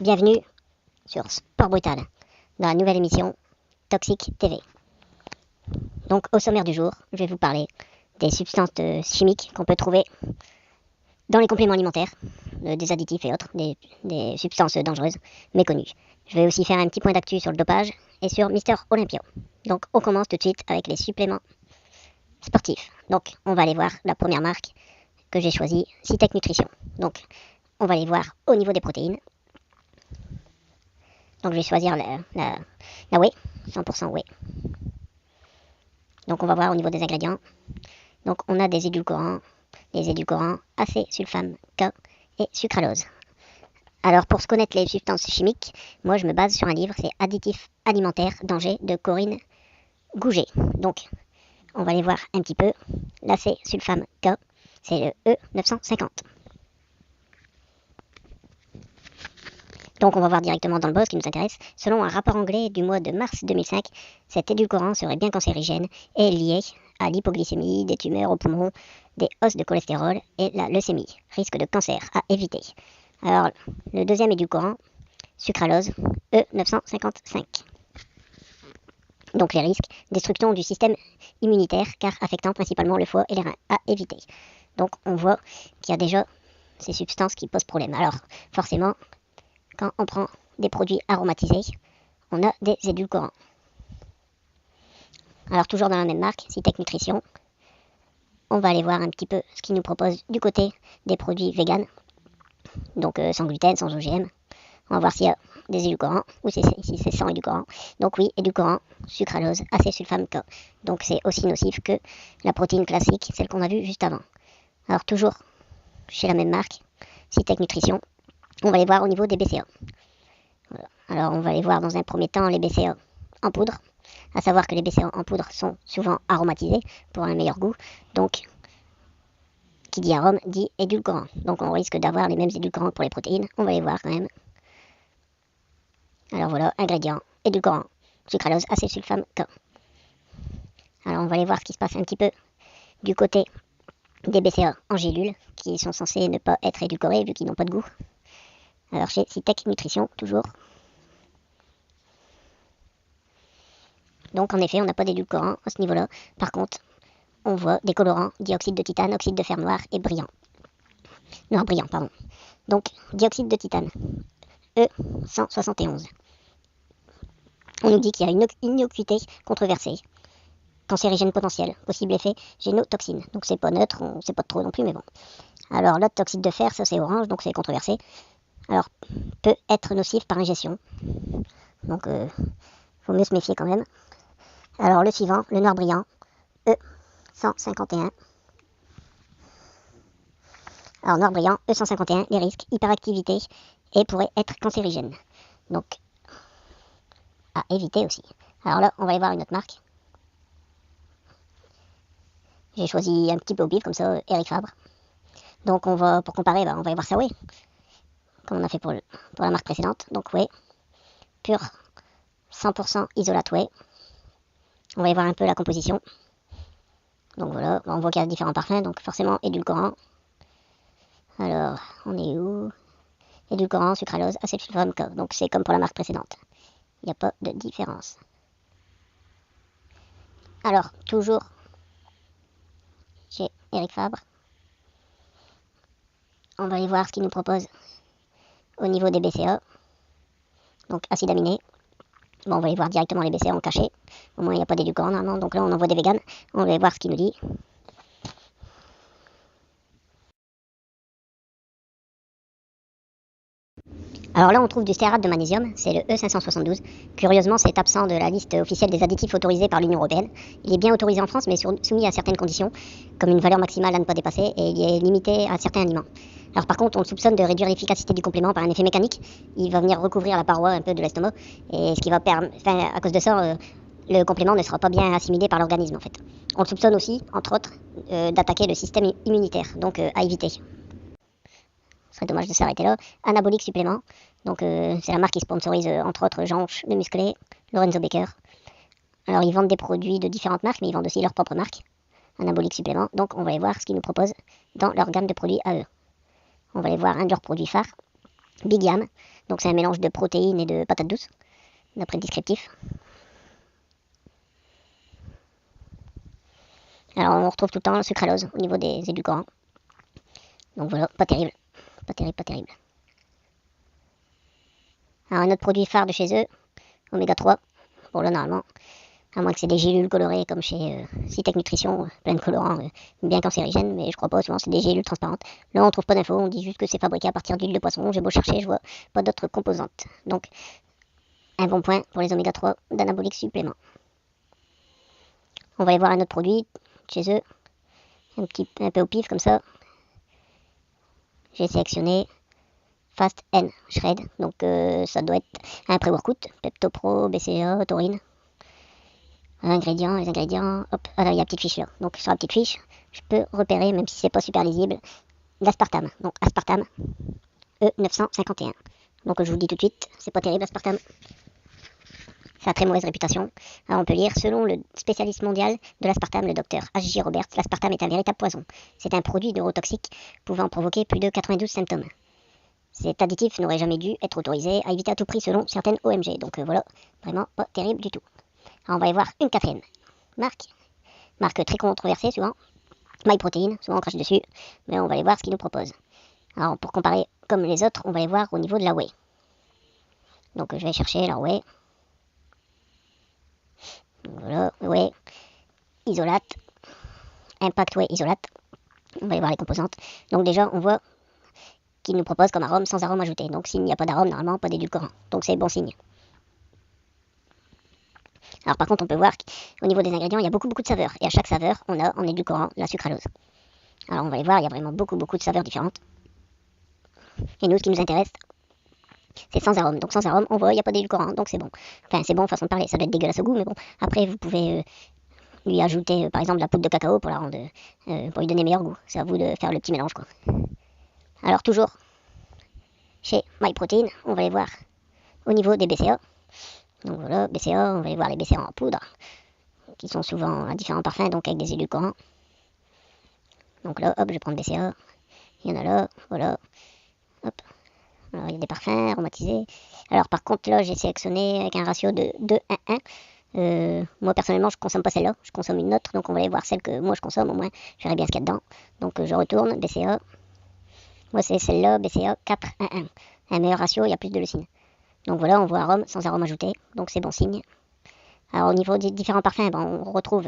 Bienvenue sur Sport Brutal, dans la nouvelle émission Toxic TV. Donc au sommaire du jour, je vais vous parler des substances chimiques qu'on peut trouver dans les compléments alimentaires, des additifs et autres, des substances dangereuses méconnues. Je vais aussi faire un petit point d'actu sur le dopage et sur Mister Olympia. Donc on commence tout de suite avec les suppléments sportifs. Donc on va aller voir la première marque que j'ai choisie, Cytec Nutrition. Donc on va aller voir au niveau des protéines. Donc je vais choisir la whey, 100% whey. Donc on va voir au niveau des ingrédients. Donc on a des édulcorants acésulfame K et sucralose. Alors pour se connaître les substances chimiques, moi je me base sur un livre, c'est Additifs alimentaires danger de Corinne Gouget. Donc on va aller voir un petit peu. L'acésulfame K, c'est le E950. Donc on va voir directement dans le bas ce qui nous intéresse. Selon un rapport anglais du mois de mars 2005, cet édulcorant serait bien cancérigène et lié à l'hypoglycémie, des tumeurs aux poumons, des hausses de cholestérol et la leucémie. Risque de cancer à éviter. Alors le deuxième édulcorant, sucralose, E955. Donc les risques, destruction du système immunitaire car affectant principalement le foie et les reins à éviter. Donc on voit qu'il y a déjà ces substances qui posent problème. Alors forcément, quand on prend des produits aromatisés, on a des édulcorants. Alors toujours dans la même marque, Cytec Nutrition, on va aller voir un petit peu ce qu'ils nous proposent du côté des produits vegan, donc sans gluten, sans OGM. On va voir s'il y a des édulcorants ou si c'est sans édulcorants. Donc oui, édulcorants, sucralose, acésulfame K. Donc c'est aussi nocif que la protéine classique, celle qu'on a vue juste avant. Alors toujours chez la même marque, Cytec Nutrition, on va les voir au niveau des BCA. Voilà. Alors on va aller voir dans un premier temps les BCA en poudre, à savoir que les BCA en poudre sont souvent aromatisés pour un meilleur goût. Donc qui dit arôme dit édulcorant. Donc on risque d'avoir les mêmes édulcorants pour les protéines. On va les voir quand même. Alors voilà, ingrédients, édulcorant, sucralose, acésulfame K. Alors on va aller voir ce qui se passe un petit peu du côté des BCA en gélules, qui sont censés ne pas être édulcorés vu qu'ils n'ont pas de goût. Alors chez Cytec Nutrition, toujours. Donc en effet, on n'a pas d'édulcorant à ce niveau-là. Par contre, on voit des colorants, dioxyde de titane, oxyde de fer noir et brillant. Noir brillant, pardon. Donc, dioxyde de titane, E171. On nous dit qu'il y a une innocuité controversée, cancérigène potentiel, possible effet génotoxine. Donc c'est pas neutre, on sait pas trop non plus, mais bon. Alors l'autre toxyde de fer, ça c'est orange, donc c'est controversé. Alors, peut être nocif par ingestion. Donc, faut mieux se méfier quand même. Alors, le suivant, le noir brillant, E151. Alors, noir brillant, E151, les risques, hyperactivité et pourrait être cancérigène. Donc, à éviter aussi. Alors là, on va aller voir une autre marque. J'ai choisi un petit peu au pif, comme ça, Eric Fabre. Donc, on va, pour comparer, on va aller voir ça, oui. Comme on a fait pour la marque précédente. Donc whey, pur 100% isolate whey. On va y voir un peu la composition. Donc voilà, on voit qu'il y a différents parfums, donc forcément édulcorant. Alors, on est où? Édulcorant, sucralose, acésulfame K. Donc c'est comme pour la marque précédente. Il n'y a pas de différence. Alors, toujours chez Eric Fabre. On va aller voir ce qu'il nous propose au niveau des BCA. Donc acides aminés. Bon, on va aller voir directement les BCA en cachet. Au moins, il n'y a pas d'édulcorant normalement. Donc là, on envoie des véganes. On va aller voir ce qu'il nous dit. Alors là, on trouve du stéarate de magnésium, c'est le E572. Curieusement, c'est absent de la liste officielle des additifs autorisés par l'Union européenne. Il est bien autorisé en France, mais soumis à certaines conditions, comme une valeur maximale à ne pas dépasser, et il est limité à certains aliments. Alors par contre, on le soupçonne de réduire l'efficacité du complément par un effet mécanique. Il va venir recouvrir la paroi un peu de l'estomac, et ce qui va permettre, à cause de ça, le complément ne sera pas bien assimilé par l'organisme en fait. On le soupçonne aussi, entre autres, d'attaquer le système immunitaire, donc à éviter. Ce serait dommage de s'arrêter là. Anabolique supplément. Donc c'est la marque qui sponsorise entre autres Jean le Musclé, Lorenzo Baker. Alors ils vendent des produits de différentes marques, mais ils vendent aussi leur propre marque. Anabolique supplément. Donc on va aller voir ce qu'ils nous proposent dans leur gamme de produits à eux. On va aller voir un de leurs produits phares, Big Yam. Donc c'est un mélange de protéines et de patates douces, d'après le descriptif. Alors on retrouve tout le temps le sucralose au niveau des édulcorants. Donc voilà, pas terrible. Pas terrible, pas terrible. Alors un autre produit phare de chez eux, Oméga 3. Bon là normalement, à moins que c'est des gélules colorées comme chez Citec Nutrition, plein de colorants bien cancérigènes, mais je crois pas, souvent c'est des gélules transparentes. Là on trouve pas d'infos, on dit juste que c'est fabriqué à partir d'huile de poisson, j'ai beau chercher, je vois pas d'autres composantes. Donc un bon point pour les oméga 3 d'anabolique supplément. On va aller voir un autre produit chez eux, un peu au pif comme ça. J'ai sélectionné Fast N Shred, donc ça doit être un pré-workout, Pepto-Pro, BCA, taurine. Les ingrédients, hop, ah là il y a la petite fiche là. Donc sur la petite fiche, je peux repérer, même si c'est pas super lisible, l'aspartame. Donc aspartame E951. Donc je vous le dis tout de suite, c'est pas terrible l'aspartame. Ça a très mauvaise réputation. Alors on peut lire, selon le spécialiste mondial de l'aspartame, le docteur H.J. Roberts, l'aspartame est un véritable poison. C'est un produit neurotoxique pouvant provoquer plus de 92 symptômes. Cet additif n'aurait jamais dû être autorisé, à éviter à tout prix selon certaines OMG. Donc voilà, vraiment pas terrible du tout. Alors on va y voir une quatrième marque très controversée souvent, MyProtein, souvent on crache dessus, mais on va aller voir ce qu'ils nous proposent. Alors pour comparer comme les autres, on va les voir au niveau de la whey. Donc je vais chercher leur whey. Voilà, whey, isolate, impact whey isolate. On va y voir les composantes. Donc déjà on voit qu'ils nous proposent comme arôme sans arôme ajouté. Donc s'il n'y a pas d'arôme, normalement pas d'édulcorant. Donc c'est bon signe. Alors par contre, on peut voir qu'au niveau des ingrédients, il y a beaucoup de saveurs. Et à chaque saveur, on a en édulcorant la sucralose. Alors on va les voir, il y a vraiment beaucoup de saveurs différentes. Et nous, ce qui nous intéresse, c'est sans arôme. Donc sans arôme, on voit, il n'y a pas d'édulcorant, donc c'est bon. Enfin, c'est bon façon de parler, ça doit être dégueulasse au goût, mais bon. Après, vous pouvez lui ajouter, par exemple, la poudre de cacao pour pour lui donner meilleur goût. C'est à vous de faire le petit mélange, quoi. Alors toujours, chez MyProtein, on va les voir au niveau des BCA. Donc voilà, BCA, on va aller voir les BCA en poudre, qui sont souvent à différents parfums, donc avec des édulcorants. Donc là, hop, je vais prendre BCA. Il y en a là, voilà. Hop. Alors, il y a des parfums aromatisés. Alors par contre, là, j'ai sélectionné avec un ratio de 2-1-1. Moi, personnellement, je consomme pas celle-là. Je consomme une autre, donc on va aller voir celle que moi je consomme, au moins, je verrai bien ce qu'il y a dedans. Donc je retourne, BCA. Moi, c'est celle-là, BCA 4-1-1. Un meilleur ratio, il y a plus de leucine. Donc voilà, on voit arôme sans arôme ajouté, donc c'est bon signe. Alors au niveau des différents parfums, on retrouve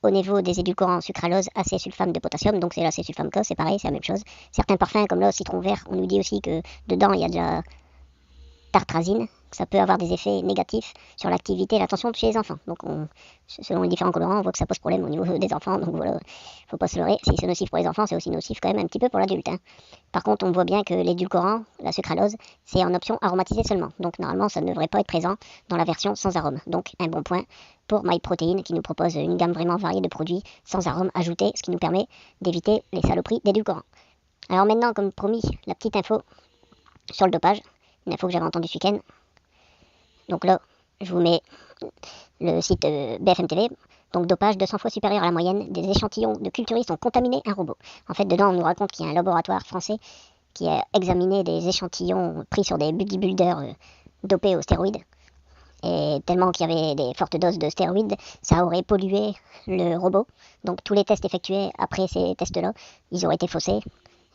au niveau des édulcorants sucralose, acésulfame de potassium, donc c'est l'acésulfame K, c'est pareil, c'est la même chose. Certains parfums comme là, citron vert, on nous dit aussi que dedans il y a de la tartrazine, ça peut avoir des effets négatifs sur l'activité et l'attention chez les enfants. Donc selon les différents colorants, on voit que ça pose problème au niveau des enfants, donc voilà, faut pas se leurrer. Si c'est nocif pour les enfants, c'est aussi nocif quand même un petit peu pour l'adulte. Par contre, on voit bien que l'édulcorant, la sucralose, c'est en option aromatisée seulement. Donc normalement, ça ne devrait pas être présent dans la version sans arôme. Donc un bon point pour MyProtein qui nous propose une gamme vraiment variée de produits sans arôme ajouté, ce qui nous permet d'éviter les saloperies d'édulcorants. Alors maintenant, comme promis, la petite info sur le dopage, une info que j'avais entendue ce week-end. Donc là, je vous mets le site BFM TV. Donc dopage 200 fois supérieur à la moyenne, des échantillons de culturistes ont contaminé un robot. En fait, dedans, on nous raconte qu'il y a un laboratoire français qui a examiné des échantillons pris sur des bodybuilders dopés aux stéroïdes. Et tellement qu'il y avait des fortes doses de stéroïdes, ça aurait pollué le robot. Donc tous les tests effectués après ces tests-là, ils auraient été faussés.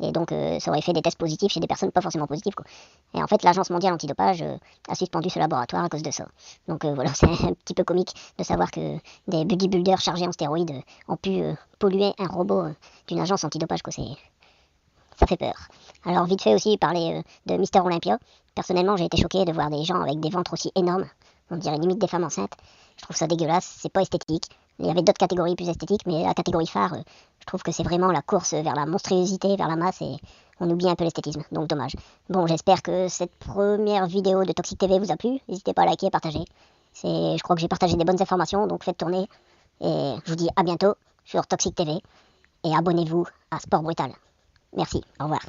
Et donc ça aurait fait des tests positifs chez des personnes pas forcément positives, quoi. Et en fait, l'Agence mondiale antidopage a suspendu ce laboratoire à cause de ça. Donc voilà, c'est un petit peu comique de savoir que des bodybuilders chargés en stéroïdes ont pu polluer un robot d'une agence antidopage, quoi. Ça fait peur. Alors vite fait aussi parler de Mister Olympia. Personnellement, j'ai été choqué de voir des gens avec des ventres aussi énormes. On dirait limite des femmes enceintes. Je trouve ça dégueulasse, c'est pas esthétique. Il y avait d'autres catégories plus esthétiques, mais la catégorie phare, je trouve que c'est vraiment la course vers la monstruosité, vers la masse, et on oublie un peu l'esthétisme, donc dommage. Bon, j'espère que cette première vidéo de Toxic TV vous a plu. N'hésitez pas à liker et partager. Je crois que j'ai partagé des bonnes informations, donc faites tourner. Et je vous dis à bientôt sur Toxic TV. Et abonnez-vous à Sport Brutal. Merci, au revoir.